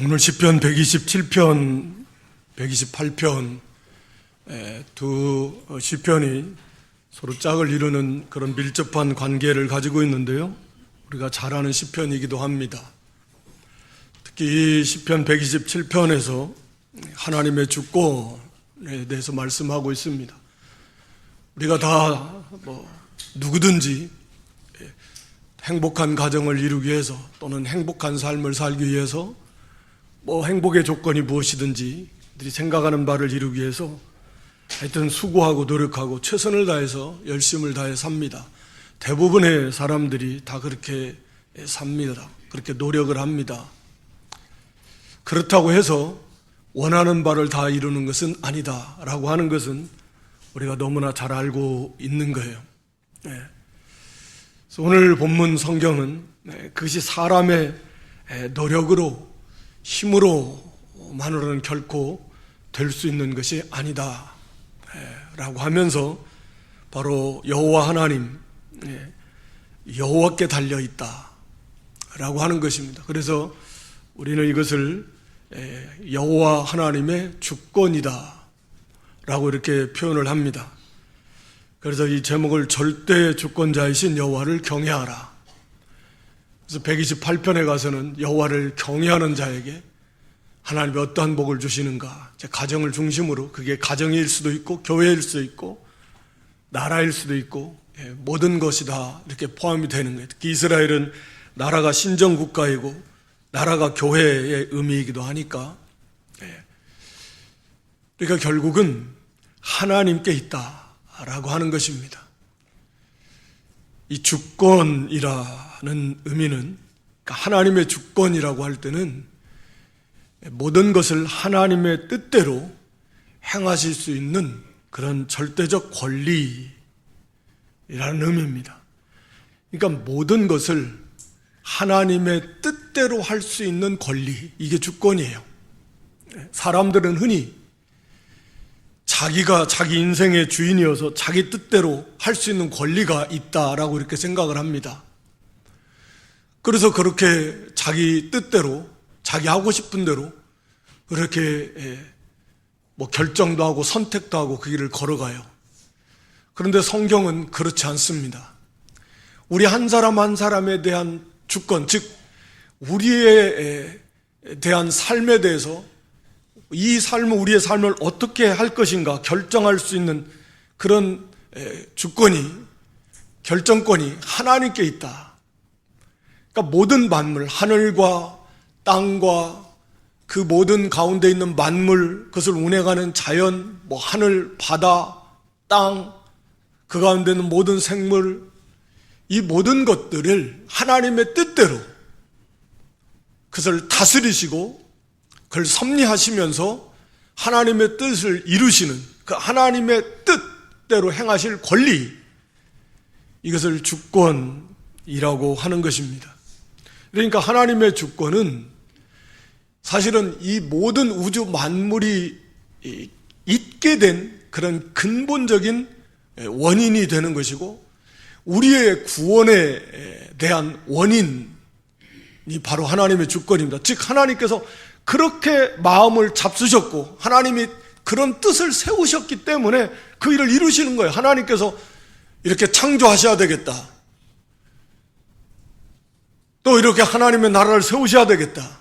오늘 시편 127편, 128편 두 시편이 서로 짝을 이루는 그런 밀접한 관계를 가지고 있는데요. 우리가 잘 아는 시편이기도 합니다. 특히 이 시편 127편에서 하나님의 주권에 대해서 말씀하고 있습니다. 우리가 다 누구든지 행복한 가정을 이루기 위해서 또는 행복한 삶을 살기 위해서 행복의 조건이 무엇이든지 그들이 생각하는 바를 이루기 위해서 하여튼 수고하고 노력하고 최선을 다해서 열심을 다해 삽니다. 대부분의 사람들이 다 그렇게 삽니다. 그렇게 노력을 합니다. 그렇다고 해서 원하는 바를 다 이루는 것은 아니다라고 하는 것은 우리가 너무나 잘 알고 있는 거예요. 그래서 오늘 본문 성경은 그것이 사람의 노력으로 힘으로만으로는 결코 될 수 있는 것이 아니다 라고 하면서 바로 여호와 하나님, 여호와께 달려있다 라고 하는 것입니다. 그래서 우리는 이것을 여호와 하나님의 주권이다 라고 이렇게 표현을 합니다. 그래서 이 제목을 절대 주권자이신 여호와를 경외하라. 그래서 128편에 가서는 여호와를 경외하는 자에게 하나님이 어떠한 복을 주시는가, 가정을 중심으로, 그게 가정일 수도 있고 교회일 수도 있고 나라일 수도 있고 모든 것이 다 이렇게 포함이 되는 거예요. 특히 이스라엘은 나라가 신정국가이고 나라가 교회의 의미이기도 하니까, 그러니까 결국은 하나님께 있다라고 하는 것입니다. 이 주권이라는 의미는, 하나님의 주권이라고 할 때는 모든 것을 하나님의 뜻대로 행하실 수 있는 그런 절대적 권리라는 의미입니다. 그러니까 모든 것을 하나님의 뜻대로 할 수 있는 권리, 이게 주권이에요. 사람들은 흔히 자기가 자기 인생의 주인이어서 자기 뜻대로 할 수 있는 권리가 있다라고 이렇게 생각을 합니다. 그래서 그렇게 자기 뜻대로, 자기 하고 싶은 대로 그렇게 결정도 하고 선택도 하고 그 길을 걸어가요. 그런데 성경은 그렇지 않습니다. 우리 한 사람 한 사람에 대한 주권, 즉 우리에 대한 삶에 대해서 이 삶은 우리의 삶을 어떻게 할 것인가 결정할 수 있는 그런 주권이, 결정권이 하나님께 있다. 그러니까 모든 만물, 하늘과 땅과 그 모든 가운데 있는 만물, 그것을 운행하는 자연, 하늘, 바다, 땅, 그 가운데 있는 모든 생물, 이 모든 것들을 하나님의 뜻대로 그것을 다스리시고 그걸 섭리하시면서 하나님의 뜻을 이루시는 그 하나님의 뜻대로 행하실 권리, 이것을 주권이라고 하는 것입니다. 그러니까 하나님의 주권은 사실은 이 모든 우주 만물이 있게 된 그런 근본적인 원인이 되는 것이고, 우리의 구원에 대한 원인이 바로 하나님의 주권입니다. 즉 하나님께서 그렇게 마음을 잡수셨고 하나님이 그런 뜻을 세우셨기 때문에 그 일을 이루시는 거예요. 하나님께서 이렇게 창조하셔야 되겠다, 또 이렇게 하나님의 나라를 세우셔야 되겠다,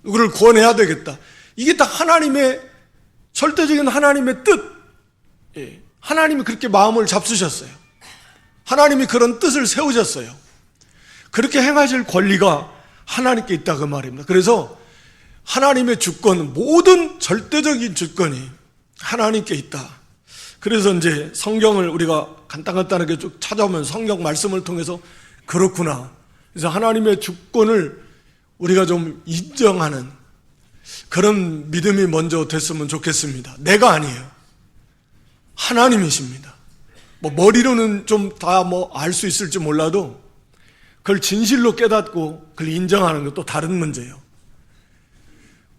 누구를 구원해야 되겠다, 이게 다 하나님의 절대적인 하나님의 뜻, 하나님이 그렇게 마음을 잡수셨어요. 하나님이 그런 뜻을 세우셨어요. 그렇게 행하실 권리가 하나님께 있다 그 말입니다. 그래서 하나님의 주권, 모든 절대적인 주권이 하나님께 있다. 그래서 이제 성경을 우리가 간단하게 쭉 찾아오면 성경 말씀을 통해서 그렇구나, 그래서 하나님의 주권을 우리가 좀 인정하는 그런 믿음이 먼저 됐으면 좋겠습니다. 내가 아니에요. 하나님이십니다. 머리로는 좀 다 알 수 있을지 몰라도 그걸 진실로 깨닫고 그걸 인정하는 것도 다른 문제예요.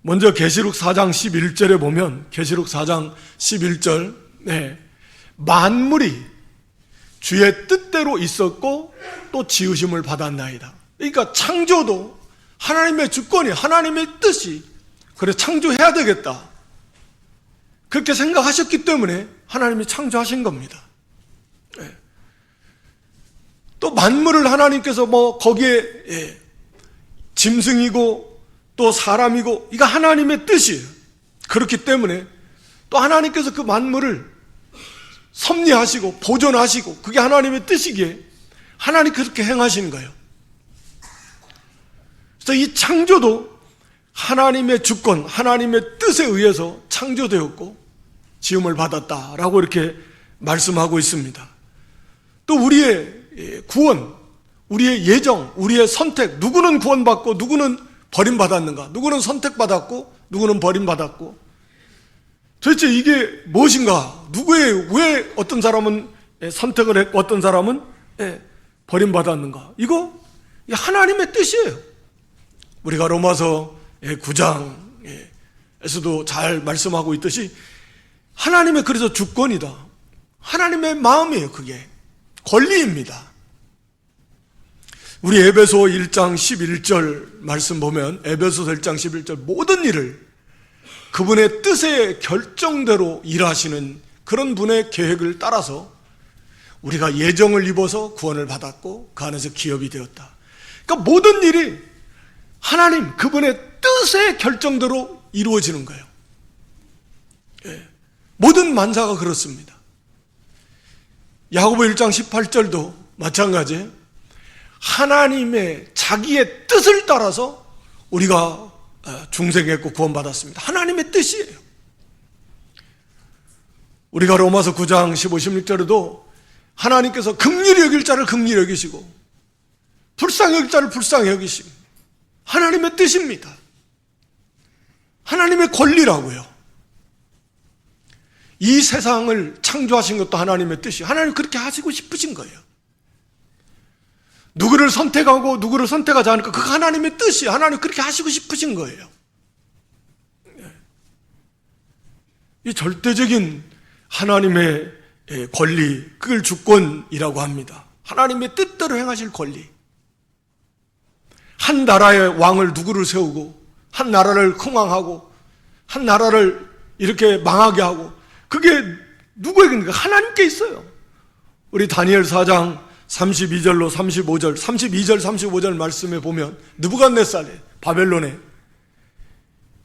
먼저 계시록 4장 11절에 보면, 계시록 4장 11절, 만물이 주의 뜻대로 있었고 또 지으심을 받았나이다. 그러니까 창조도 하나님의 주권이, 하나님의 뜻이, 그래 창조해야 되겠다, 그렇게 생각하셨기 때문에 하나님이 창조하신 겁니다. 또 만물을 하나님께서 거기에 짐승이고 또 사람이고 이거 하나님의 뜻이에요. 그렇기 때문에 또 하나님께서 그 만물을 섭리하시고 보존하시고 그게 하나님의 뜻이기에 하나님 그렇게 행하시는 거예요. 그래서 이 창조도 하나님의 주권, 하나님의 뜻에 의해서 창조되었고 지음을 받았다라고 이렇게 말씀하고 있습니다. 또 우리의 구원, 우리의 예정, 우리의 선택, 누구는 구원받고 누구는 버림받았는가, 누구는 선택받았고 누구는 버림받았고, 도대체 이게 무엇인가, 왜 어떤 사람은 선택을 했고 어떤 사람은 버림받았는가, 이거 하나님의 뜻이에요. 우리가 로마서 9장에서도 잘 말씀하고 있듯이 하나님의 그래서 주권이다, 하나님의 마음이에요. 그게 권리입니다. 우리 에베소 1장 11절 말씀 보면, 에베소서 1장 11절, 모든 일을 그분의 뜻의 결정대로 일하시는 그런 분의 계획을 따라서 우리가 예정을 입어서 구원을 받았고 그 안에서 기업이 되었다. 그러니까 모든 일이 하나님 그분의 뜻의 결정대로 이루어지는 거예요. 모든 만사가 그렇습니다. 야고보 1장 18절도 마찬가지예요. 하나님의 자기의 뜻을 따라서 우리가 중생했고 구원받았습니다. 하나님의 뜻이에요. 우리가 로마서 9장 15, 16절에도 하나님께서 긍휼히 여길 자를 긍휼히 여기시고 불쌍히 여길 자를 불쌍히 여기시고, 하나님의 뜻입니다. 하나님의 권리라고요. 이 세상을 창조하신 것도 하나님의 뜻이, 하나님 그렇게 하시고 싶으신 거예요. 누구를 선택하고 누구를 선택하지 않을까, 그거 하나님의 뜻이, 하나님 그렇게 하시고 싶으신 거예요. 이 절대적인 하나님의 권리, 그걸 주권이라고 합니다. 하나님의 뜻대로 행하실 권리. 한 나라의 왕을 누구를 세우고 한 나라를 흥왕하고 한 나라를 이렇게 망하게 하고, 그게 누구에게입니까? 하나님께 있어요. 우리 다니엘 4장 32절로 35절, 32절 35절 말씀에 보면 느부갓네살 바벨론에,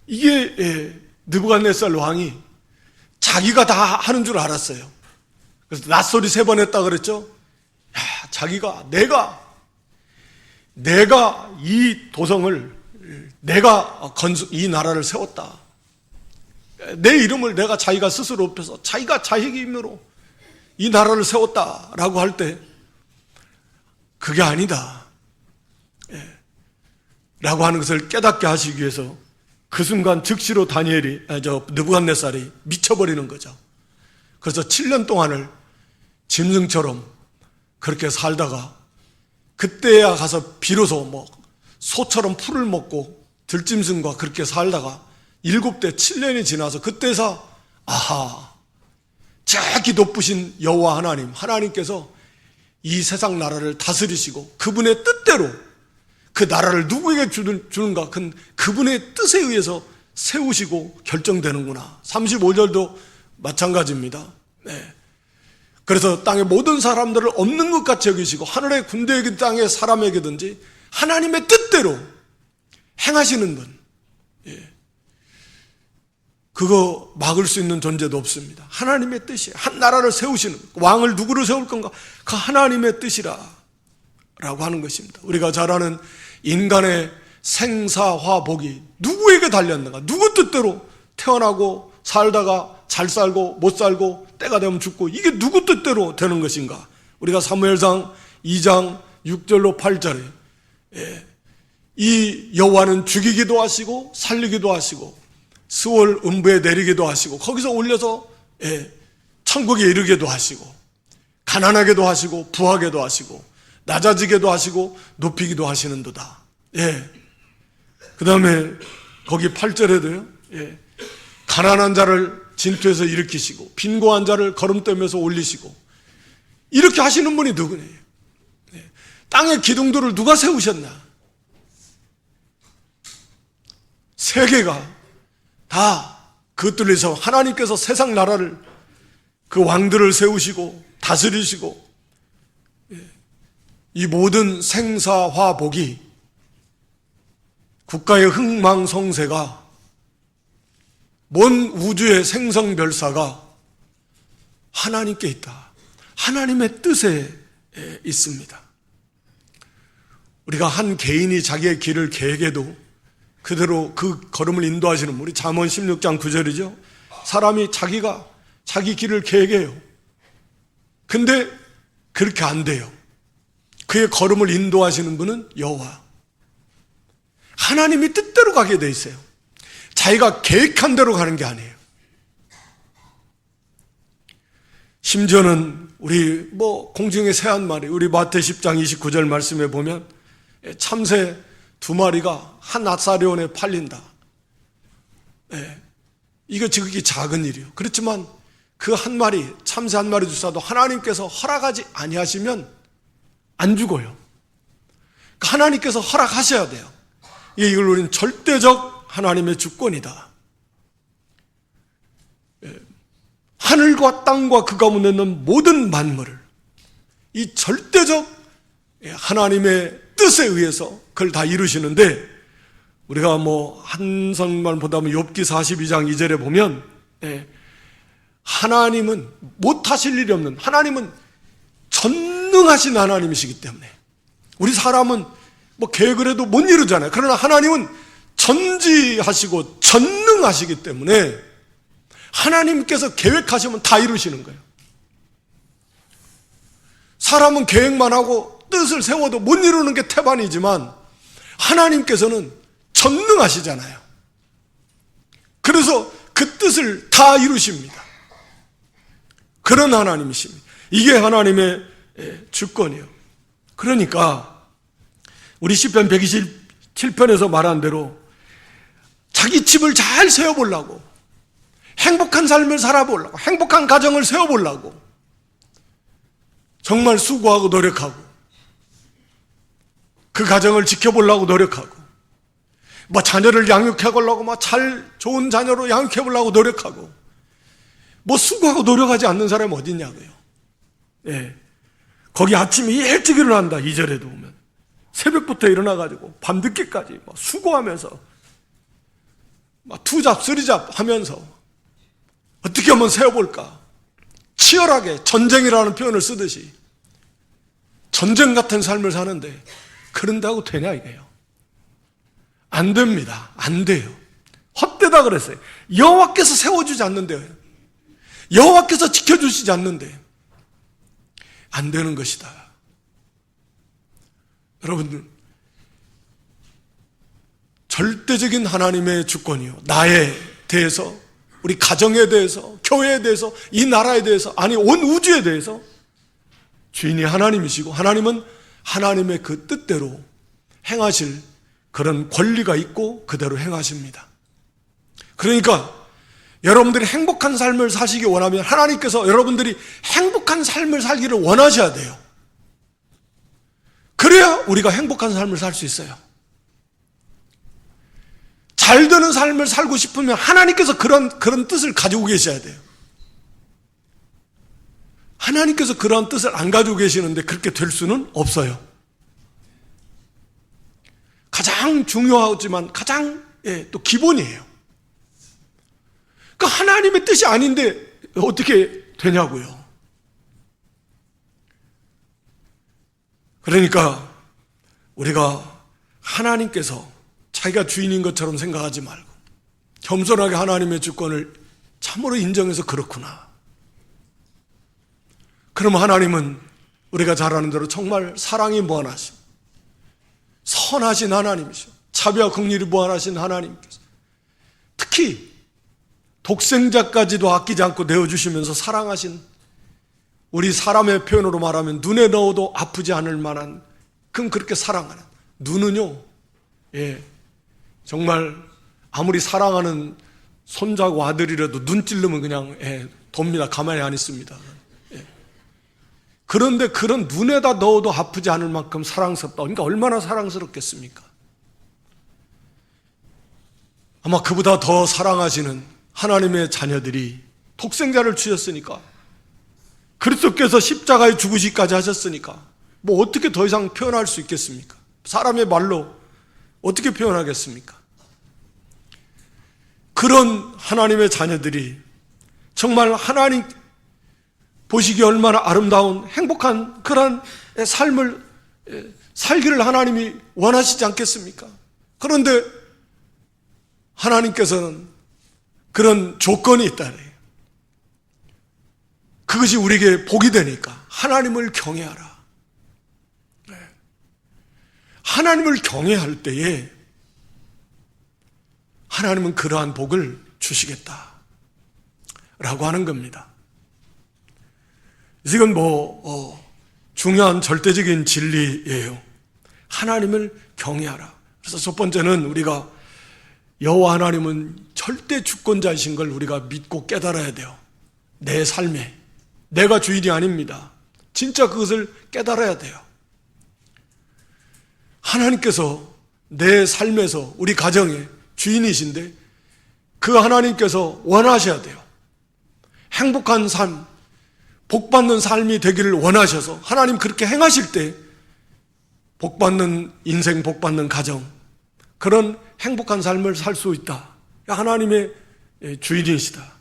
이게 느부갓네살 왕이 자기가 다 하는 줄 알았어요. 그래서 낯소리 3번 했다 그랬죠. 야, 자기가 내가 이 도성을, 내가 이 나라를 세웠다, 내 이름을 내가 자기가 스스로 높여서 자기가 자기 힘으로 이 나라를 세웠다라고 할 때, 그게 아니다 라고 하는 것을 깨닫게 하시기 위해서 그 순간 즉시로 느부갓네살이 미쳐버리는 거죠. 그래서 7년 동안을 짐승처럼 그렇게 살다가, 그때야 가서 비로소 소처럼 풀을 먹고 들짐승과 그렇게 살다가 7대 7년이 지나서 그때서 아하, 저기 높으신 여호와 하나님께서 이 세상 나라를 다스리시고 그분의 뜻대로 그 나라를 누구에게 주는가, 그분의 뜻에 의해서 세우시고 결정되는구나. 35절도 마찬가지입니다. 그래서 땅의 모든 사람들을 없는 것 같이 여기시고 하늘의 군대에게 땅의 사람에게든지 하나님의 뜻대로 행하시는 분, 그거 막을 수 있는 존재도 없습니다. 하나님의 뜻이에요. 한 나라를 세우시는, 왕을 누구를 세울 건가, 그 하나님의 뜻이라 라고 하는 것입니다. 우리가 잘 아는 인간의 생사화복이 누구에게 달렸는가, 누구 뜻대로 태어나고 살다가 잘 살고 못 살고 때가 되면 죽고, 이게 누구 뜻대로 되는 것인가. 우리가 사무엘상 2장 6절로 8절에 이 여호와는 죽이기도 하시고 살리기도 하시고 스올 음부에 내리기도 하시고 거기서 올려서 천국에 이르게도 하시고 가난하게도 하시고 부하게도 하시고 낮아지게도 하시고 높이기도 하시는도다. 그 다음에 거기 8절에도요, 가난한 자를 진토에서 일으키시고 빈곤한 자를 거름떠면서 올리시고, 이렇게 하시는 분이 누구냐. 땅의 기둥들을 누가 세우셨나. 세계가 다 그것들로 해서 하나님께서 세상 나라를 그 왕들을 세우시고 다스리시고 이 모든 생사화복이 국가의 흥망성쇠가 먼 우주의 생성별사가 하나님께 있다. 하나님의 뜻에 있습니다. 우리가 한 개인이 자기의 길을 계획해도 그대로 그 걸음을 인도하시는 우리 잠언 16장 9절이죠. 사람이 자기가 자기 길을 계획해요. 근데 그렇게 안 돼요. 그의 걸음을 인도하시는 분은 여호와. 하나님이 뜻대로 가게 돼 있어요. 자기가 계획한 대로 가는 게 아니에요. 심지어는 우리 공중에 새 한 마리, 우리 마태 10장 29절 말씀에 보면 참새 2마리가 한 아사리온에 팔린다. 이거 지극히 작은 일이에요. 그렇지만 그 한 마리, 참새 한 마리 주사도 하나님께서 허락하지 아니하시면 안 죽어요. 하나님께서 허락하셔야 돼요. 이걸 우리는 절대적 하나님의 주권이다. 하늘과 땅과 그 가운데 있는 모든 만물을 이 절대적 하나님의 뜻에 의해서 그걸 다 이루시는데, 우리가 한 성만 보다 보면 욥기 42장 2절에 보면 하나님은 못하실 일이 없는, 하나님은 전능하신 하나님이시기 때문에 우리 사람은 계획을 해도 못 이루잖아요. 그러나 하나님은 전지하시고 전능하시기 때문에 하나님께서 계획하시면 다 이루시는 거예요. 사람은 계획만 하고 뜻을 세워도 못 이루는 게 태반이지만 하나님께서는 전능하시잖아요. 그래서 그 뜻을 다 이루십니다. 그런 하나님이십니다. 이게 하나님의 주권이에요. 그러니까 우리 시편 127편에서 말한 대로 자기 집을 잘 세워보려고, 행복한 삶을 살아보려고, 행복한 가정을 세워보려고 정말 수고하고 노력하고 그 가정을 지켜보려고 노력하고 자녀를 양육해보려고 좋은 자녀로 양육해보려고 노력하고 수고하고 노력하지 않는 사람이 어디 있냐고요. 거기 아침에 일찍 일어난다. 2절에도 보면 새벽부터 일어나가지고 밤늦게까지 수고하면서 투잡 쓰리잡 하면서 어떻게 하면 세워볼까, 치열하게 전쟁이라는 표현을 쓰듯이 전쟁 같은 삶을 사는데 그런다고 되냐 이게요. 안 됩니다. 안 돼요. 헛되다 그랬어요. 여호와께서 세워주지 않는데요, 여호와께서 지켜주시지 않는데 안 되는 것이다. 여러분들, 절대적인 하나님의 주권이요, 나에 대해서, 우리 가정에 대해서, 교회에 대해서, 이 나라에 대해서, 아니 온 우주에 대해서 주인이 하나님이시고 하나님은 하나님의 그 뜻대로 행하실 그런 권리가 있고 그대로 행하십니다. 그러니까 여러분들이 행복한 삶을 사시기 원하면 하나님께서 여러분들이 행복한 삶을 살기를 원하셔야 돼요. 그래야 우리가 행복한 삶을 살 수 있어요. 잘 되는 삶을 살고 싶으면 하나님께서 그런 뜻을 가지고 계셔야 돼요. 하나님께서 그런 뜻을 안 가지고 계시는데 그렇게 될 수는 없어요. 가장 중요하지만 가장 또 기본이에요. 그러니까 하나님의 뜻이 아닌데 어떻게 되냐고요. 그러니까 우리가 하나님께서 자기가 주인인 것처럼 생각하지 말고 겸손하게 하나님의 주권을 참으로 인정해서 그렇구나. 그러면 하나님은 우리가 잘 아는 대로 정말 사랑이 무한하시고 선하신 하나님이시고 자비와 긍휼이 무한하신 하나님께서 특히 독생자까지도 아끼지 않고 내어주시면서 사랑하신, 우리 사람의 표현으로 말하면 눈에 넣어도 아프지 않을 만한, 그럼 그렇게 사랑하는, 눈은요 정말 아무리 사랑하는 손자고 아들이라도 눈 찔르면 그냥 돕니다. 가만히 안 있습니다. 그런데 그런 눈에다 넣어도 아프지 않을 만큼 사랑스럽다. 그러니까 얼마나 사랑스럽겠습니까? 아마 그보다 더 사랑하시는 하나님의 자녀들이 독생자를 주셨으니까, 그리스도께서 십자가에 죽으시기까지 하셨으니까 뭐 어떻게 더 이상 표현할 수 있겠습니까? 사람의 말로 어떻게 표현하겠습니까? 그런 하나님의 자녀들이 정말 하나님 보시기에 얼마나 아름다운 행복한 그런 삶을 살기를 하나님이 원하시지 않겠습니까? 그런데 하나님께서는 그런 조건이 있다네요. 그것이 우리에게 복이 되니까 하나님을 경외하라. 하나님을 경외할 때에 하나님은 그러한 복을 주시겠다 라고 하는 겁니다. 이건 중요한 절대적인 진리예요. 하나님을 경외하라. 그래서 첫 번째는 우리가 여호와 하나님은 절대 주권자이신 걸 우리가 믿고 깨달아야 돼요. 내 삶에 내가 주인이 아닙니다. 진짜 그것을 깨달아야 돼요. 하나님께서 내 삶에서 우리 가정의 주인이신데 그 하나님께서 원하셔야 돼요. 행복한 삶, 복받는 삶이 되기를 원하셔서 하나님 그렇게 행하실 때 복받는 인생, 복받는 가정, 그런 행복한 삶을 살 수 있다. 하나님의 주인이시다.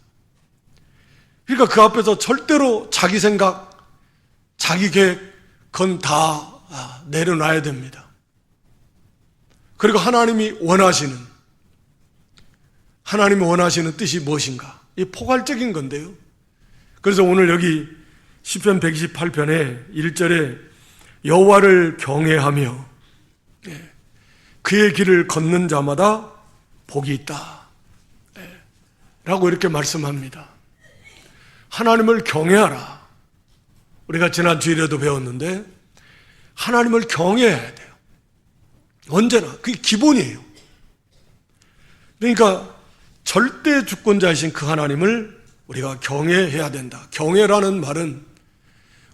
그러니까 그 앞에서 절대로 자기 생각, 자기 계획, 그건 다 내려놔야 됩니다. 그리고 하나님이 원하시는 뜻이 무엇인가? 이 포괄적인 건데요. 그래서 오늘 여기 시편 128편에 1절에 여호와를 경외하며 그의 길을 걷는 자마다 복이 있다 라고 이렇게 말씀합니다. 하나님을 경외하라. 우리가 지난 주일에도 배웠는데 하나님을 경외해야 돼요. 언제나 그게 기본이에요. 그러니까 절대 주권자이신 그 하나님을 우리가 경외해야 된다. 경외라는 말은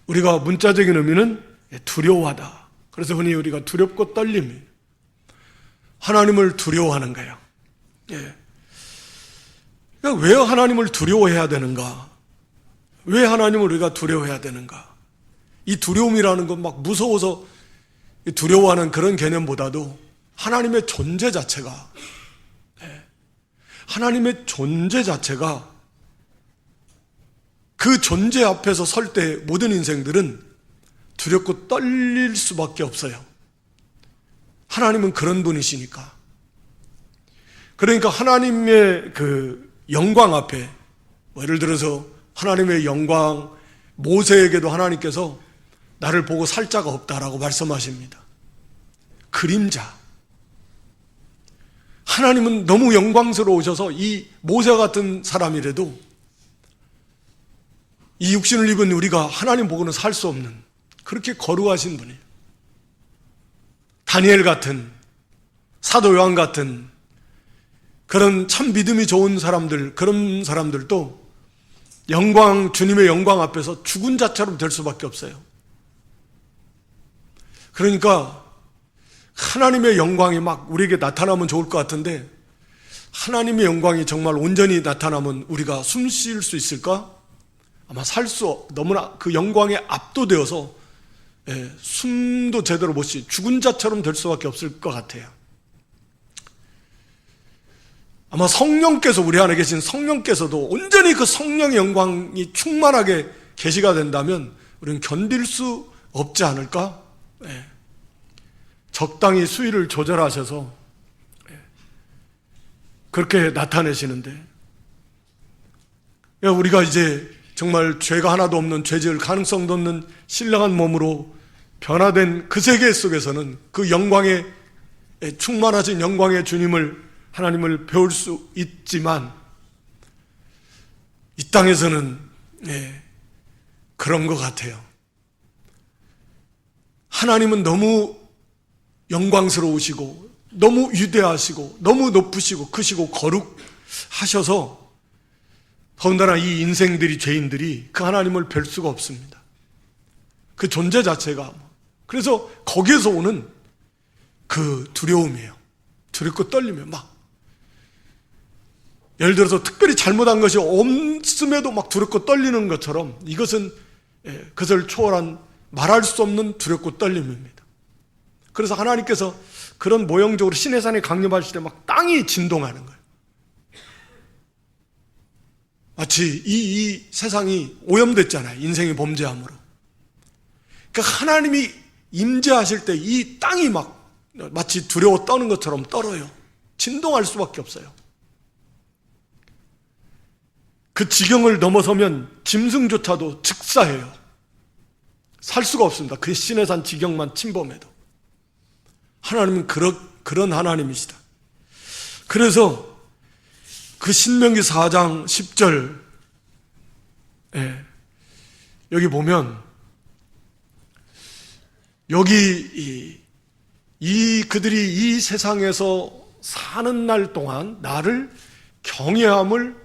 우리가 문자적인 의미는 두려워하다. 그래서 흔히 우리가 두렵고 떨림이 하나님을 두려워하는 거예요. 그러니까 왜 하나님을 두려워해야 되는가? 왜 하나님을 우리가 두려워해야 되는가? 이 두려움이라는 건 막 무서워서 두려워하는 그런 개념보다도 하나님의 존재 자체가 그 존재 앞에서 설 때 모든 인생들은 두렵고 떨릴 수밖에 없어요. 하나님은 그런 분이시니까. 그러니까 하나님의 그 영광 앞에 예를 들어서 하나님의 영광, 모세에게도 하나님께서 나를 보고 살 자가 없다라고 말씀하십니다. 그림자. 하나님은 너무 영광스러우셔서 이 모세 같은 사람이라도 이 육신을 입은 우리가 하나님 보고는 살 수 없는 그렇게 거룩하신 분이에요. 다니엘 같은, 사도 요한 같은 그런 참 믿음이 좋은 사람들, 그런 사람들도 주님의 영광 앞에서 죽은 자처럼 될 수밖에 없어요. 그러니까 하나님의 영광이 막 우리에게 나타나면 좋을 것 같은데 하나님의 영광이 정말 온전히 나타나면 우리가 숨 쉴 수 있을까? 아마 너무나 그 영광에 압도되어서 숨도 제대로 못 쉬, 죽은 자처럼 될 수밖에 없을 것 같아요. 아마 성령께서 우리 안에 계신 성령께서도 온전히 그 성령의 영광이 충만하게 계시가 된다면 우리는 견딜 수 없지 않을까? 적당히 수위를 조절하셔서 그렇게 나타내시는데 우리가 이제 정말 죄가 하나도 없는 죄지을 가능성도 없는 신령한 몸으로 변화된 그 세계 속에서는 그 영광에 충만하신 영광의 주님을 하나님을 배울 수 있지만 이 땅에서는 그런 것 같아요. 하나님은 너무 영광스러우시고 너무 위대하시고 너무 높으시고 크시고 거룩하셔서 더군다나 이 인생들이 죄인들이 그 하나님을 뵐 수가 없습니다. 그 존재 자체가. 그래서 거기에서 오는 그 두려움이에요. 두렵고 떨리며 막 예를 들어서 특별히 잘못한 것이 없음에도 막 두렵고 떨리는 것처럼 이것은 그것을 초월한 말할 수 없는 두렵고 떨림입니다. 그래서 하나님께서 그런 모형적으로 시내산에 강림하실 때 막 땅이 진동하는 거예요. 마치 이 세상이 오염됐잖아요. 인생의 범죄함으로. 그러니까 하나님이 임재하실 때 이 땅이 막 마치 두려워 떠는 것처럼 떨어요. 진동할 수밖에 없어요. 그 지경을 넘어서면 짐승조차도 즉사해요. 살 수가 없습니다. 그 시내산 지경만 침범해도. 하나님은 그런 하나님이시다. 그래서 그 신명기 4장 10절 여기 보면 여기 그들이 이 세상에서 사는 날 동안 나를 경외함을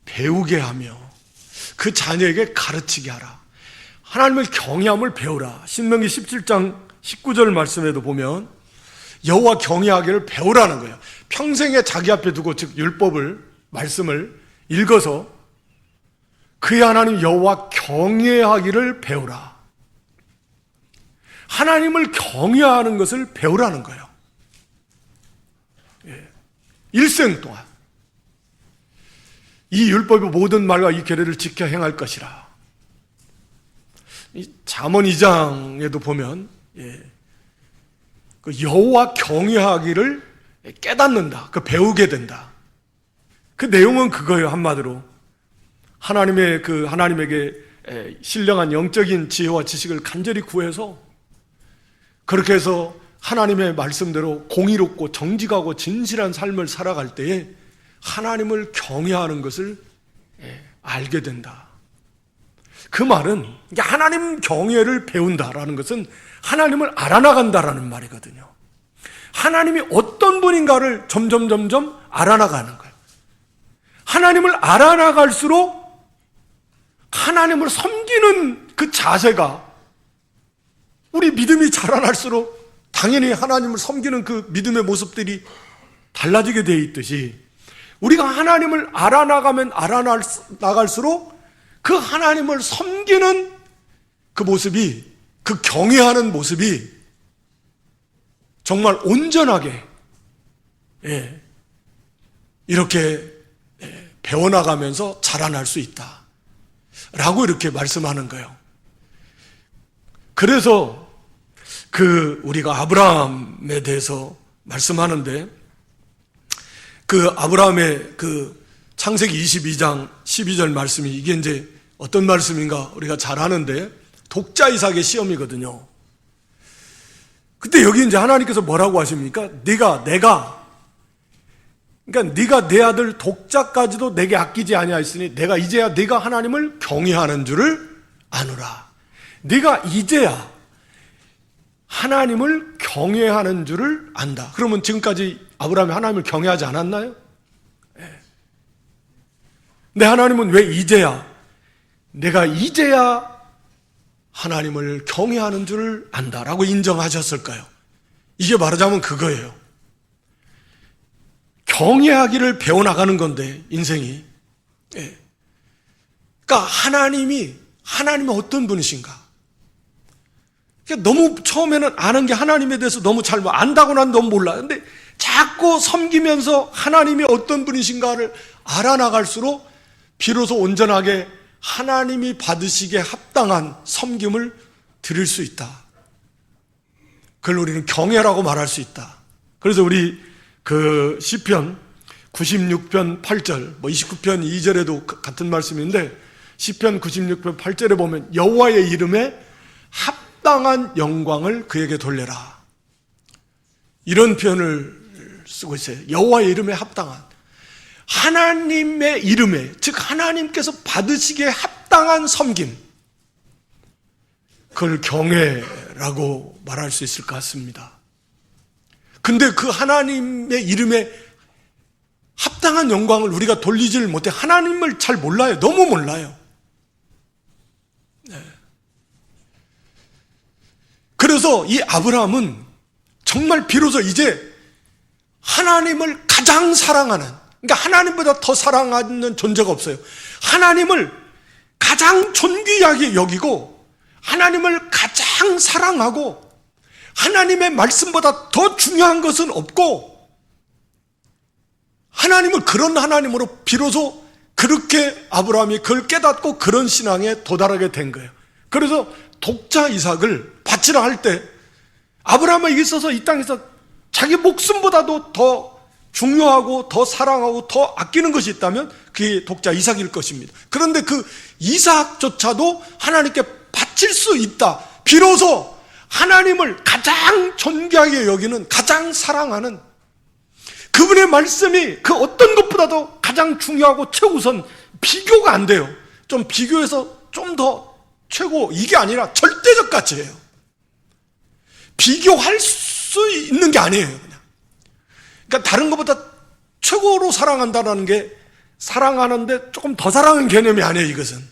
배우게 하며 그 자녀에게 가르치게 하라. 하나님을 경외함을 배우라. 신명기 17장 19절 말씀에도 보면 여호와 경외하기를 배우라는 거예요. 평생에 자기 앞에 두고 즉 율법을 말씀을 읽어서 그의 하나님 여호와 경외하기를 배우라. 하나님을 경외하는 것을 배우라는 거예요. 일생 동안 이 율법의 모든 말과 이 계례를 지켜 행할 것이라. 이 잠언 2장에도 보면 그 여호와 경외하기를 깨닫는다. 그 배우게 된다. 그 내용은 그거예요. 한마디로 하나님에게 신령한 영적인 지혜와 지식을 간절히 구해서 그렇게 해서 하나님의 말씀대로 공의롭고 정직하고 진실한 삶을 살아갈 때에 하나님을 경외하는 것을 알게 된다. 그 말은 하나님 경외를 배운다라는 것은 하나님을 알아나간다라는 말이거든요. 하나님이 어떤 분인가를 점점 알아나가는 거예요. 하나님을 알아나갈수록 하나님을 섬기는 그 자세가 우리 믿음이 자라날수록 당연히 하나님을 섬기는 그 믿음의 모습들이 달라지게 되어 있듯이 우리가 하나님을 알아나갈수록 그 하나님을 섬기는 그 모습이, 그 경외하는 모습이 정말 온전하게 이렇게 배워나가면서 자라날 수 있다 라고 이렇게 말씀하는 거예요. 그래서 우리가 아브라함에 대해서 말씀하는데 그 아브라함의 창세기 22장 12절 말씀이 이게 이제 어떤 말씀인가 우리가 잘 아는데 독자 이삭의 시험이거든요. 근데 여기 이제 하나님께서 뭐라고 하십니까? 네가 내 아들 독자까지도 내게 아끼지 아니하였으니 내가 이제야 네가 하나님을 경외하는 줄을 아노라. 네가 이제야 하나님을 경외하는 줄을 안다. 그러면 지금까지 아브라함이 하나님을 경외하지 않았나요? 근데 하나님은 왜 이제야 내가 이제야 하나님을 경외하는 줄을 안다라고 인정하셨을까요? 이게 말하자면 그거예요. 경외하기를 배워나가는 건데 인생이. 그러니까 하나님이 어떤 분이신가? 그러니까 너무 처음에는 아는 게 하나님에 대해서 너무 잘 안다고 난 너무 몰라. 근데 자꾸 섬기면서 하나님이 어떤 분이신가를 알아나갈수록 비로소 온전하게 하나님이 받으시기에 합당한 섬김을 드릴 수 있다. 그걸 우리는 경외라고 말할 수 있다. 그래서 우리 시편 96편 8절, 29편 2절에도 같은 말씀인데 시편 96편 8절에 보면 여호와의 이름에 합당한 영광을 그에게 돌려라. 이런 표현을 쓰고 있어요. 여호와의 이름에 합당한. 하나님의 이름에, 즉 하나님께서 받으시기에 합당한 섬김. 그걸 경외라고 말할 수 있을 것 같습니다. 근데 그 하나님의 이름에 합당한 영광을 우리가 돌리지를 못해. 하나님을 잘 몰라요. 너무 몰라요. 그래서 이 아브라함은 정말 비로소 이제 하나님을 가장 사랑하는, 그러니까 하나님보다 더 사랑하는 존재가 없어요. 하나님을 가장 존귀하게 여기고 하나님을 가장 사랑하고 하나님의 말씀보다 더 중요한 것은 없고 하나님을 그런 하나님으로 비로소 그렇게 아브라함이 그걸 깨닫고 그런 신앙에 도달하게 된 거예요. 그래서 독자 이삭을 바치라 할 때 아브라함에게 있어서 이 땅에서 자기 목숨보다도 더 중요하고 더 사랑하고 더 아끼는 것이 있다면 그게 독자 이삭일 것입니다. 그런데 그 이삭조차도 하나님께 바칠 수 있다. 비로소 하나님을 가장 존귀하게 여기는, 가장 사랑하는 그분의 말씀이 그 어떤 것보다도 가장 중요하고 최우선, 비교가 안 돼요. 좀 비교해서 좀 더 최고, 이게 아니라 절대적 가치예요. 비교할 수 있는 게 아니에요. 그냥. 그러니까 다른 것보다 최고로 사랑한다는 게 사랑하는데 조금 더 사랑하는 개념이 아니에요. 이것은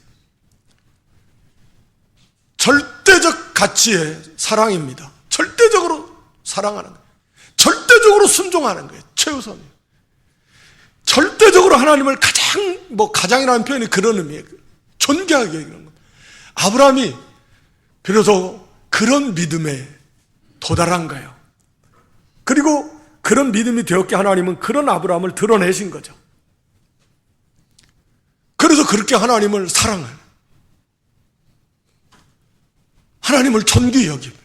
절대적 가치의 사랑입니다. 절대적으로 사랑하는 거예요. 절대적으로 순종하는 거예요. 최우선이에요. 절대적으로 하나님을 가장이라는 표현이 그런 의미예요. 존귀하게 여기는 거예요. 아브라함이 비로소 그런 믿음에 도달한 거예요. 그리고 그런 믿음이 되었기에 하나님은 그런 아브라함을 드러내신 거죠. 그래서 그렇게 하나님을 사랑해요. 하나님을 존귀히 여기고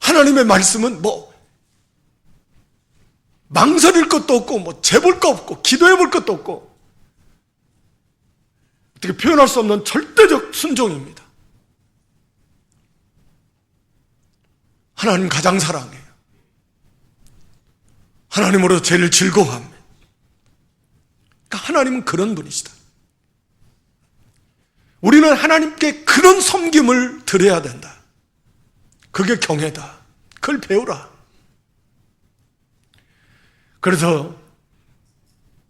하나님의 말씀은 망설일 것도 없고 재볼 거 없고 기도해 볼 것도 없고 어떻게 표현할 수 없는 절대적 순종입니다. 하나님 가장 사랑해요. 하나님으로 제일 즐거워합니다. 그러니까 하나님은 그런 분이시다. 우리는 하나님께 그런 섬김을 드려야 된다. 그게 경애다. 그걸 배우라. 그래서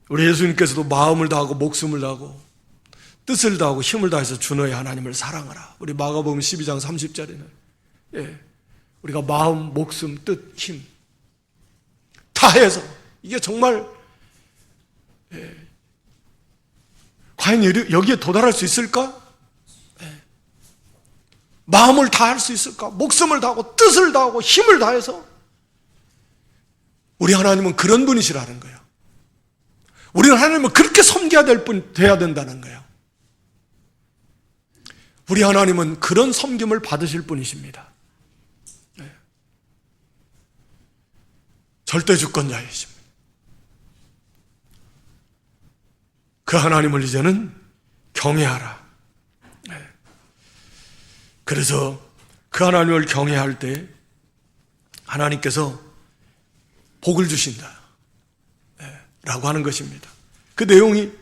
우리 예수님께서도 마음을 다하고 목숨을 다하고 뜻을 다하고 힘을 다해서 주 너의 하나님을 사랑하라. 우리 마가복음 12장 30절에는 우리가 마음, 목숨, 뜻, 힘 다해서 이게 정말 과연 여기에 도달할 수 있을까? 마음을 다할 수 있을까? 목숨을 다하고 뜻을 다하고 힘을 다해서 우리 하나님은 그런 분이시라는 거예요. 우리는 하나님을 그렇게 섬겨야 돼야 된다는 거예요. 우리 하나님은 그런 섬김을 받으실 분이십니다. 절대 주권자이십니다. 그 하나님을 이제는 경외하라. 그래서 그 하나님을 경외할 때 하나님께서 복을 주신다 라고 하는 것입니다. 그 내용이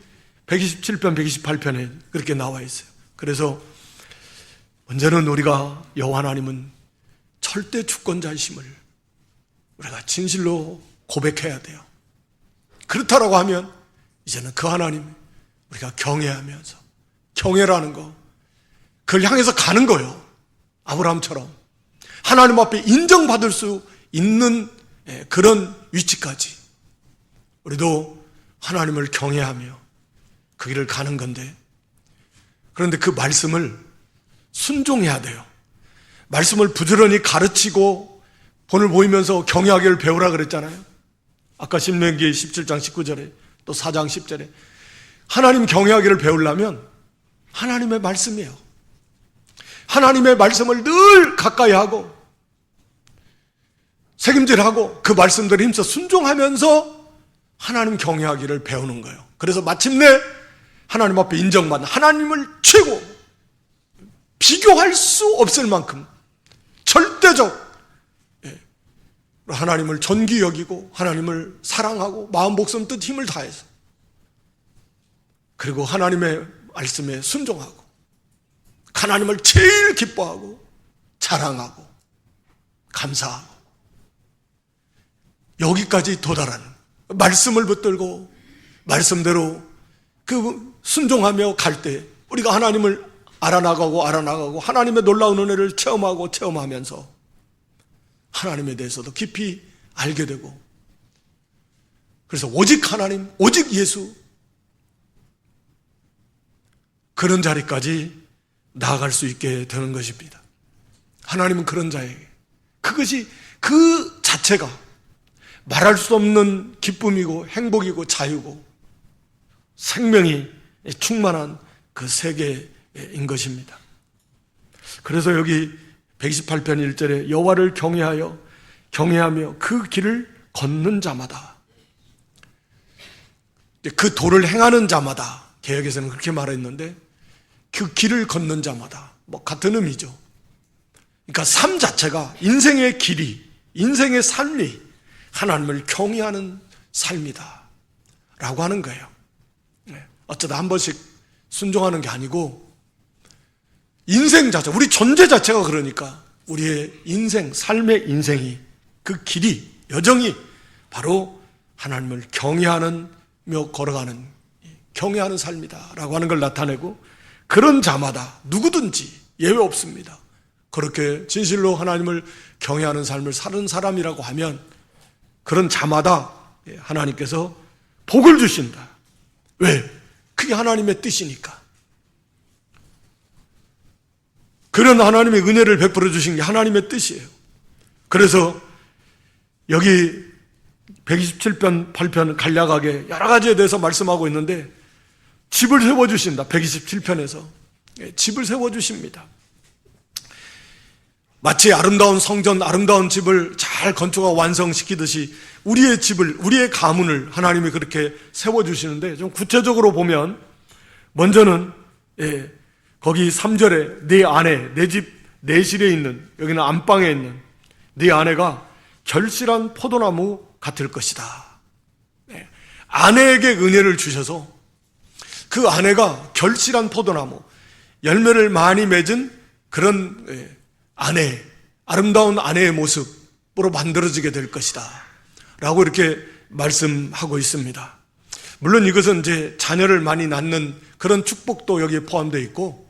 127편, 128편에 그렇게 나와 있어요. 그래서 먼저는 우리가 여호와 하나님은 절대 주권자이심을 우리가 진실로 고백해야 돼요. 그렇다라고 하면 이제는 그 하나님 우리가 경외하면서, 경외라는 거 그걸 향해서 가는 거예요. 아브라함처럼 하나님 앞에 인정받을 수 있는 그런 위치까지 우리도 하나님을 경외하며 그 길을 가는 건데, 그런데 그 말씀을 순종해야 돼요. 말씀을 부지런히 가르치고 본을 보이면서 경외하기를 배우라 그랬잖아요. 아까 신명기 17장 19절에 또 4장 10절에 하나님 경외하기를 배우려면 하나님의 말씀이에요. 하나님의 말씀을 늘 가까이 하고 책임질하고 그 말씀들에 힘써 순종하면서 하나님 경외하기를 배우는 거예요. 그래서 마침내 하나님 앞에 인정받는, 하나님을 최고 비교할 수 없을 만큼 절대적 하나님을 존귀히 여기고 하나님을 사랑하고 마음, 목숨, 뜻, 힘을 다해서 그리고 하나님의 말씀에 순종하고 하나님을 제일 기뻐하고 자랑하고 감사하고 여기까지 도달하는, 말씀을 붙들고 말씀대로 그 순종하며 갈 때 우리가 하나님을 알아나가고 하나님의 놀라운 은혜를 체험하면서 하나님에 대해서도 깊이 알게 되고 그래서 오직 하나님, 오직 예수, 그런 자리까지 나아갈 수 있게 되는 것입니다. 하나님은 그런 자에게 그것이 그 자체가 말할 수 없는 기쁨이고 행복이고 자유고 생명이 충만한 그 세계인 것입니다. 그래서 여기 128편 1절에 여호와를 경외하며 그 길을 걷는 자마다, 그 도를 행하는 자마다, 개역에서는 그렇게 말했는데 그 길을 걷는 자마다 뭐 같은 의미죠. 그러니까 삶 자체가, 인생의 길이, 인생의 삶이 하나님을 경외하는 삶이다 라고 하는 거예요. 어쩌다 한 번씩 순종하는 게 아니고 인생 자체, 우리 존재 자체가 그러니까 우리의 인생, 삶의 인생이, 그 길이, 여정이 바로 하나님을 경외하며 걸어가는, 경외하는 삶이다 라고 하는 걸 나타내고, 그런 자마다 누구든지 예외 없습니다. 그렇게 진실로 하나님을 경외하는 삶을 사는 사람이라고 하면 그런 자마다 하나님께서 복을 주신다. 왜? 그게 하나님의 뜻이니까. 그런 하나님의 은혜를 베풀어 주신 게 하나님의 뜻이에요. 그래서 여기 127편, 8편 간략하게 여러 가지에 대해서 말씀하고 있는데 집을 세워주신다. 127편에서 집을 세워주십니다. 마치 아름다운 성전, 아름다운 집을 잘 건축하고 완성시키듯이 우리의 집을, 우리의 가문을 하나님이 그렇게 세워주시는데, 좀 구체적으로 보면 먼저는 거기 3절에 네 아내, 내 집 내실에 있는, 여기는 안방에 있는 네 아내가 결실한 포도나무 같을 것이다. 아내에게 은혜를 주셔서 그 아내가 결실한 포도나무, 열매를 많이 맺은 그런 아내, 아름다운 아내의 모습으로 만들어지게 될 것이다 라고 이렇게 말씀하고 있습니다. 물론 이것은 이제 자녀를 많이 낳는 그런 축복도 여기에 포함되어 있고,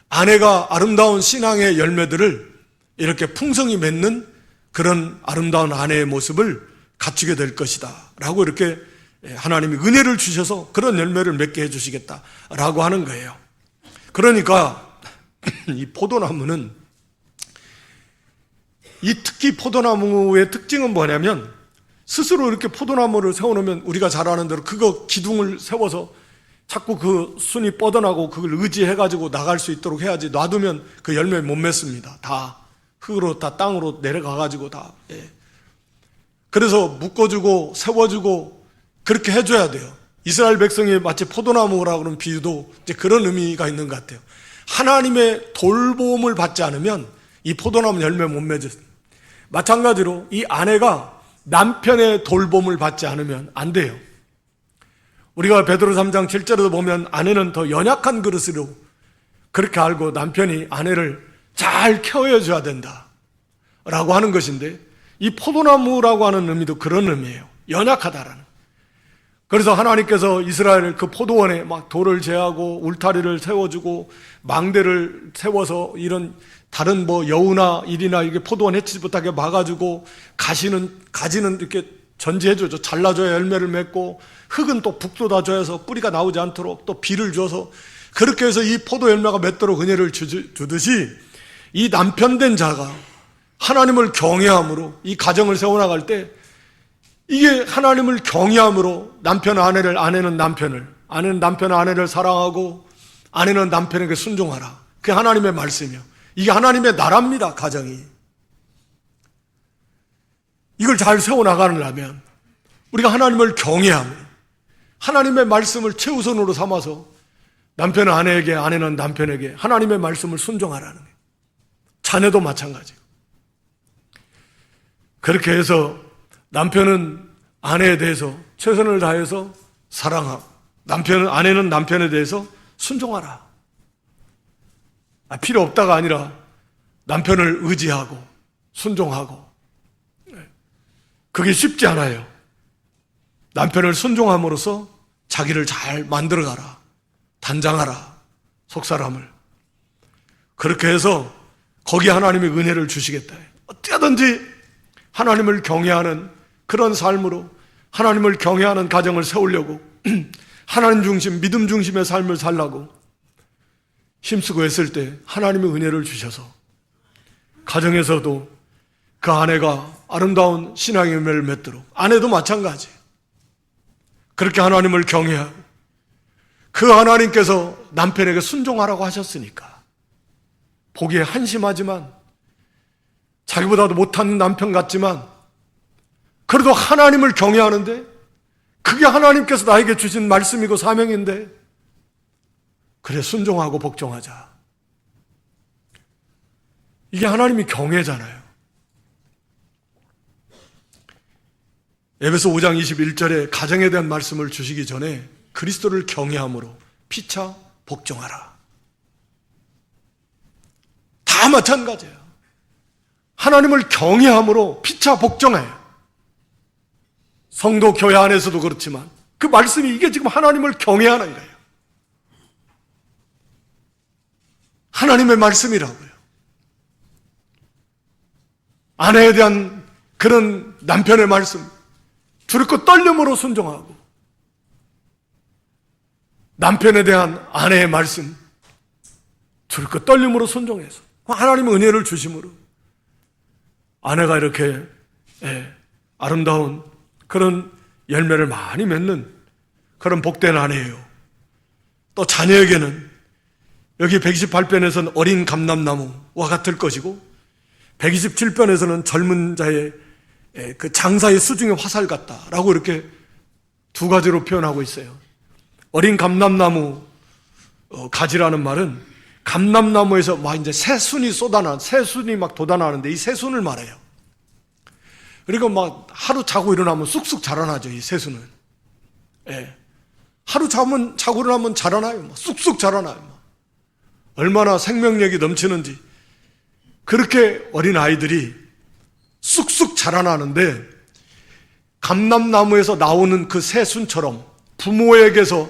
아내가 아름다운 신앙의 열매들을 이렇게 풍성히 맺는 그런 아름다운 아내의 모습을 갖추게 될 것이다 라고 이렇게 하나님이 은혜를 주셔서 그런 열매를 맺게 해주시겠다 라고 하는 거예요. 그러니까 이 포도나무는, 이 특히 포도나무의 특징은 뭐냐면, 스스로 이렇게 포도나무를 세워놓으면 우리가 잘 아는 대로 그거 기둥을 세워서 자꾸 그 순이 뻗어나고 그걸 의지해가지고 나갈 수 있도록 해야지, 놔두면 그 열매 못 맺습니다. 다 흙으로, 다 땅으로 내려가가지고 다. 그래서 묶어주고 세워주고 그렇게 해줘야 돼요. 이스라엘 백성이 마치 포도나무라고 그런 비유도 이제 그런 의미가 있는 것 같아요. 하나님의 돌봄을 받지 않으면 이 포도나무 열매 못 맺어요. 마찬가지로 이 아내가 남편의 돌봄을 받지 않으면 안 돼요. 우리가 베드로 3장 7절에도 보면 아내는 더 연약한 그릇으로 그렇게 알고 남편이 아내를 잘 케어해줘야 된다 라고 하는 것인데, 이 포도나무라고 하는 의미도 그런 의미예요. 연약하다라는. 그래서 하나님께서 이스라엘 그 포도원에 막 돌을 제하고 울타리를 세워주고 망대를 세워서 이런 다른 뭐 여우나 일이나 이게 포도원 해치지 못하게 막아주고, 가지는 이렇게 전지해줘죠. 잘라줘야 열매를 맺고, 흙은 또 북돋아줘야 해서 뿌리가 나오지 않도록 또 비를 줘서, 그렇게 해서 이 포도 열매가 맺도록 은혜를 주듯이 이 남편 된 자가 하나님을 경외함으로 이 가정을 세워나갈 때, 이게 하나님을 경외함으로 남편은 아내를, 아내는 남편을, 아내는 남편은 아내를 사랑하고 아내는 남편에게 순종하라. 그게 하나님의 말씀이요. 이게 하나님의 나라입니다, 가정이. 이걸 잘 세워나가려면 우리가 하나님을 경외하며 하나님의 말씀을 최우선으로 삼아서 남편은 아내에게, 아내는 남편에게 하나님의 말씀을 순종하라는 거예요. 자녀도 마찬가지고. 그렇게 해서 남편은 아내에 대해서 최선을 다해서 사랑하고, 아내는 남편에 대해서 순종하라. 필요 없다가 아니라 남편을 의지하고 순종하고. 그게 쉽지 않아요. 남편을 순종함으로써 자기를 잘 만들어가라, 단장하라, 속사람을. 그렇게 해서 거기에 하나님의 은혜를 주시겠다. 어떻게든지 하나님을 경외하는 그런 삶으로 하나님을 경외하는 가정을 세우려고 하나님 중심, 믿음 중심의 삶을 살라고 힘쓰고 했을 때 하나님의 은혜를 주셔서 가정에서도 그 아내가 아름다운 신앙의 열매를 맺도록, 아내도 마찬가지 그렇게 하나님을 경외하고 그 하나님께서 남편에게 순종하라고 하셨으니까 보기에 한심하지만 자기보다도 못한 남편 같지만 그래도 하나님을 경외하는데 그게 하나님께서 나에게 주신 말씀이고 사명인데 그래 순종하고 복종하자. 이게 하나님이 경외잖아요. 에베소 5장 21절에 가정에 대한 말씀을 주시기 전에 그리스도를 경외함으로 피차 복종하라. 다 마찬가지예요. 하나님을 경외함으로 피차 복종해요. 성도 교회 안에서도 그렇지만 그 말씀이 이게 지금 하나님을 경외하는 거예요. 하나님의 말씀이라고요. 아내에 대한 그런 남편의 말씀, 두렵고 떨림으로 순종하고 남편에 대한 아내의 말씀, 두렵고 떨림으로 순종해서 하나님의 은혜를 주심으로 아내가 이렇게 아름다운 그런 열매를 많이 맺는 그런 복된 아내예요. 또 자녀에게는 여기 128편에서는 어린 감람나무와 같을 것이고 127편에서는 젊은 자의 그 장사의 수중의 화살 같다라고 이렇게 두 가지로 표현하고 있어요. 어린 감람나무 가지라는 말은 감람나무에서 막 이제 새순이 막 돋아나는데 이 새순을 말해요. 그리고 막 하루 자고 일어나면 쑥쑥 자라나죠, 이 새순은. 예. 하루 자고 일어나면 자라나요. 막 쑥쑥 자라나요. 막. 얼마나 생명력이 넘치는지. 그렇게 어린 아이들이 쑥쑥 자라나는데 감람나무에서 나오는 그 새순처럼 부모에게서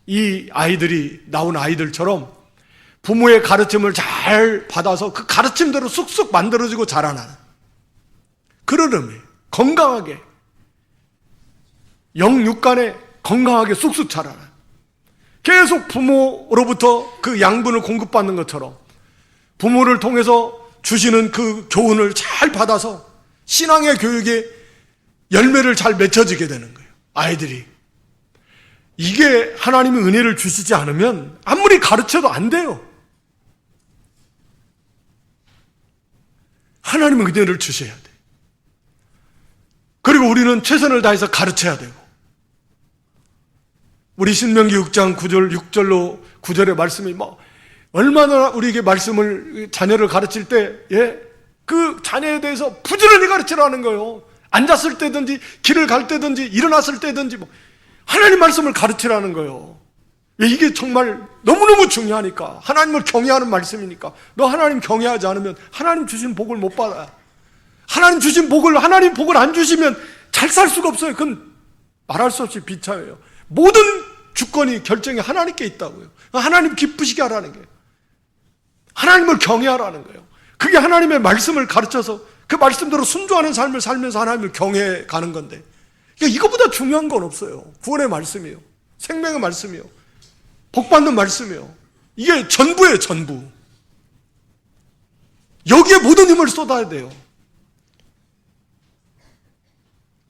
이 아이들이 나온 아이들처럼 부모의 가르침을 잘 받아서 그 가르침대로 쑥쑥 만들어지고 자라나는 그런 의미, 건강하게 영육간에 건강하게 쑥쑥 자라나는 계속 부모로부터 그 양분을 공급받는 것처럼 부모를 통해서 주시는 그 교훈을 잘 받아서 신앙의 교육에 열매를 잘 맺혀지게 되는 거예요. 아이들이. 이게 하나님의 은혜를 주시지 않으면 아무리 가르쳐도 안 돼요. 하나님의 은혜를 주셔야 돼. 그리고 우리는 최선을 다해서 가르쳐야 되고 우리 신명기 6장 9절 6절로 9절의 말씀이 뭐 얼마나 우리에게 말씀을 자녀를 가르칠 때 그 자녀에 대해서 부지런히 가르치라는 거예요. 앉았을 때든지 길을 갈 때든지 일어났을 때든지 뭐 하나님 말씀을 가르치라는 거예요. 이게 정말 너무너무 중요하니까 하나님을 경외하는 말씀이니까 너 하나님 경외하지 않으면 하나님 주신 복을 못 받아요. 하나님 주신 복을 하나님 복을 안 주시면 잘 살 수가 없어요. 그건 말할 수 없이 비참해요. 모든 주권이 결정이 하나님께 있다고요. 하나님 기쁘시게 하라는 거예요. 하나님을 경외하라는 거예요. 그게 하나님의 말씀을 가르쳐서 그 말씀대로 순종하는 삶을 살면서 하나님을 경외해 가는 건데 그러니까 이거보다 중요한 건 없어요. 구원의 말씀이에요. 생명의 말씀이에요. 복받는 말씀이에요. 이게 전부예요, 전부. 여기에 모든 힘을 쏟아야 돼요.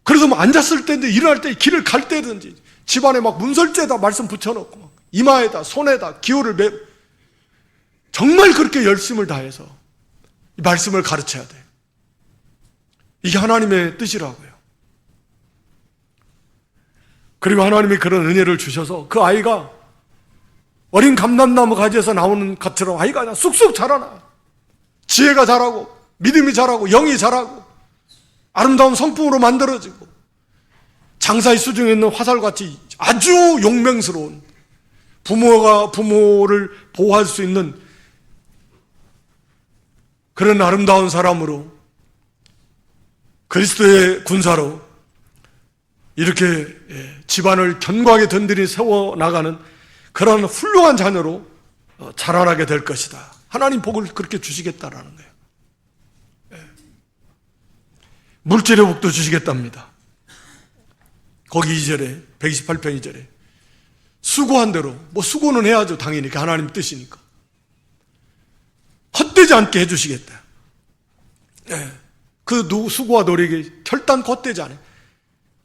그래서 뭐 앉았을 때든지 일어날 때 길을 갈 때든지 집안에 막 문설주에다 말씀 붙여놓고 막 이마에다 손에다 기호를 정말 그렇게 열심을 다해서 이 말씀을 가르쳐야 돼요. 이게 하나님의 뜻이라고요. 그리고 하나님이 그런 은혜를 주셔서 그 아이가 어린 감람나무 가지에서 나오는 것처럼 아이가 그냥 쑥쑥 자라나. 지혜가 자라고 믿음이 자라고 영이 자라고 아름다운 성품으로 만들어지고 장사의 수중에 있는 화살같이 아주 용맹스러운 부모가 부모를 보호할 수 있는 그런 아름다운 사람으로 그리스도의 군사로 이렇게 집안을 견고하게 든든히 세워나가는 그런 훌륭한 자녀로 자라나게 될 것이다. 하나님 복을 그렇게 주시겠다라는 거예요. 물질의 복도 주시겠답니다. 거기 2절에 128편 2절에 수고한 대로, 뭐 수고는 해야죠. 당연히 그 하나님 뜻이니까. 헛되지 않게 해주시겠다. 네. 그 수고와 노력이 결단 헛되지 않아요.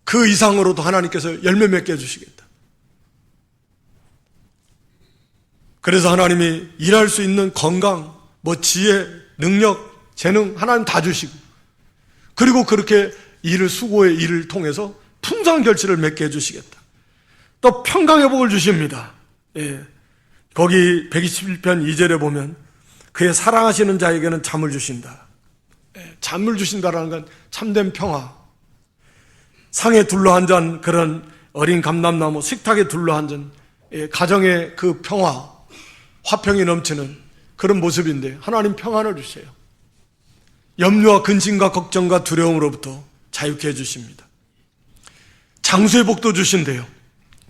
그 이상으로도 하나님께서 열매 맺게 해주시겠다. 그래서 하나님이 일할 수 있는 건강, 뭐 지혜, 능력, 재능 하나님 다 주시고, 그리고 그렇게 수고의 일을 통해서 풍성한 결실을 맺게 해주시겠다. 또 평강의 복을 주십니다. 예. 거기 121편 2절에 보면 그의 사랑하시는 자에게는 잠을 주신다. 예. 잠을 주신다라는 건 참된 평화. 상에 둘러앉은 그런 어린 감람나무, 식탁에 둘러앉은 가정의 그 평화, 화평이 넘치는 그런 모습인데 하나님 평안을 주세요. 염려와 근심과 걱정과 두려움으로부터 자유케 해주십니다. 장수의 복도 주신대요.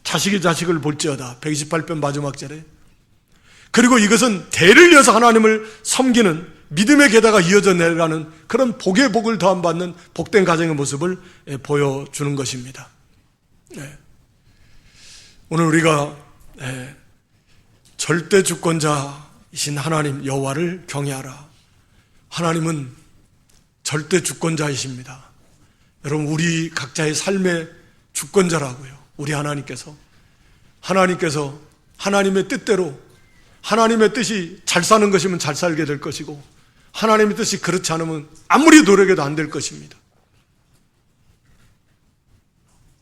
자식이 자식을 볼지어다. 128편 마지막 절에. 그리고 이것은 대를 이어서 하나님을 섬기는 믿음의 계다가 이어져 내려가는 그런 복의 복을 더함받는 복된 가정의 모습을 보여주는 것입니다. 오늘 우리가 절대 주권자이신 하나님 여호와를 경외하라. 하나님은 절대 주권자이십니다. 여러분, 우리 각자의 삶의 주권자라고요. 우리 하나님께서 하나님의 뜻대로, 하나님의 뜻이 잘 사는 것이면 잘 살게 될 것이고, 하나님의 뜻이 그렇지 않으면 아무리 노력해도 안 될 것입니다.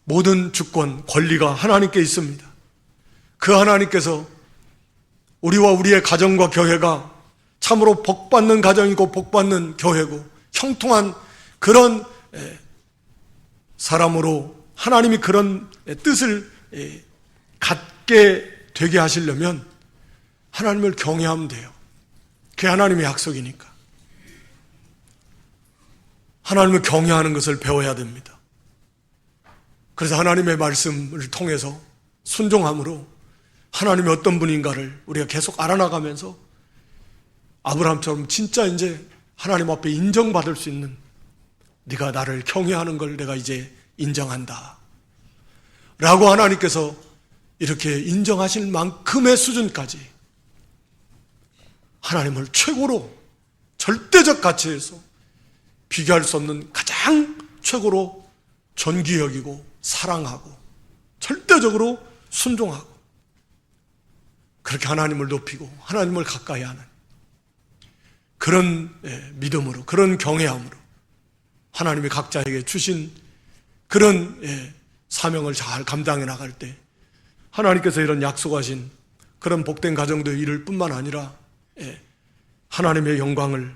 모든 주권, 권리가 하나님께 있습니다. 그 하나님께서 우리와 우리의 가정과 교회가 참으로 복받는 가정이고 복받는 교회고 형통한 그런 사람으로 하나님이 그런 뜻을 갖게 되게 하시려면 하나님을 경외하면 돼요. 그게 하나님의 약속이니까. 하나님을 경외하는 것을 배워야 됩니다. 그래서 하나님의 말씀을 통해서 순종함으로 하나님이 어떤 분인가를 우리가 계속 알아나가면서 아브라함처럼 진짜 이제 하나님 앞에 인정받을 수 있는, 네가 나를 경외하는 걸 내가 이제 인정한다 라고 하나님께서 이렇게 인정하실 만큼의 수준까지 하나님을 최고로 절대적 가치에서 비교할 수 없는 가장 최고로 존귀 여기고 사랑하고 절대적으로 순종하고 그렇게 하나님을 높이고 하나님을 가까이 하는 그런 믿음으로, 그런 경외함으로 하나님이 각자에게 주신 그런 사명을 잘 감당해 나갈 때 하나님께서 이런 약속하신 그런 복된 가정도 이룰 뿐만 아니라 하나님의 영광을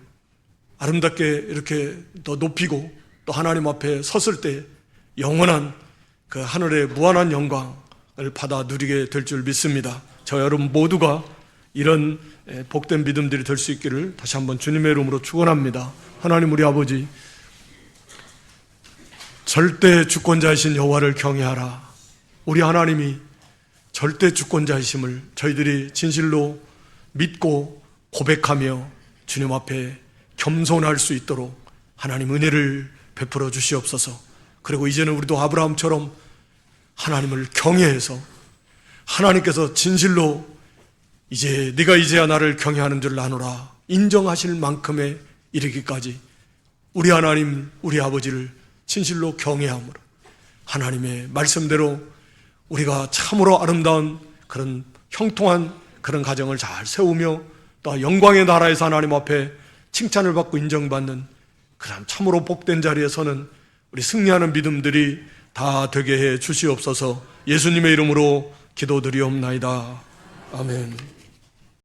아름답게 이렇게 더 높이고 또 하나님 앞에 섰을 때 영원한 그 하늘의 무한한 영광을 받아 누리게 될 줄 믿습니다. 저 여러분 모두가 이런 복된 믿음들이 될 수 있기를 다시 한번 주님의 이름으로 축원합니다. 하나님 우리 아버지, 절대 주권자이신 여호와를 경외하라. 우리 하나님이 절대 주권자이심을 저희들이 진실로 믿고 고백하며 주님 앞에 겸손할 수 있도록 하나님 은혜를 베풀어 주시옵소서. 그리고 이제는 우리도 아브라함처럼 하나님을 경외해서 하나님께서 진실로 이제 네가 이제야 나를 경외하는 줄 아노라 인정하실 만큼에 이르기까지 우리 하나님, 우리 아버지를 진실로 경외함으로 하나님의 말씀대로 우리가 참으로 아름다운 그런 형통한 그런 가정을 잘 세우며 또 영광의 나라에서 하나님 앞에 칭찬을 받고 인정받는 그런 참으로 복된 자리에 서는 우리 승리하는 믿음들이 다 되게 해 주시옵소서. 예수님의 이름으로 기도드리옵나이다. 아멘.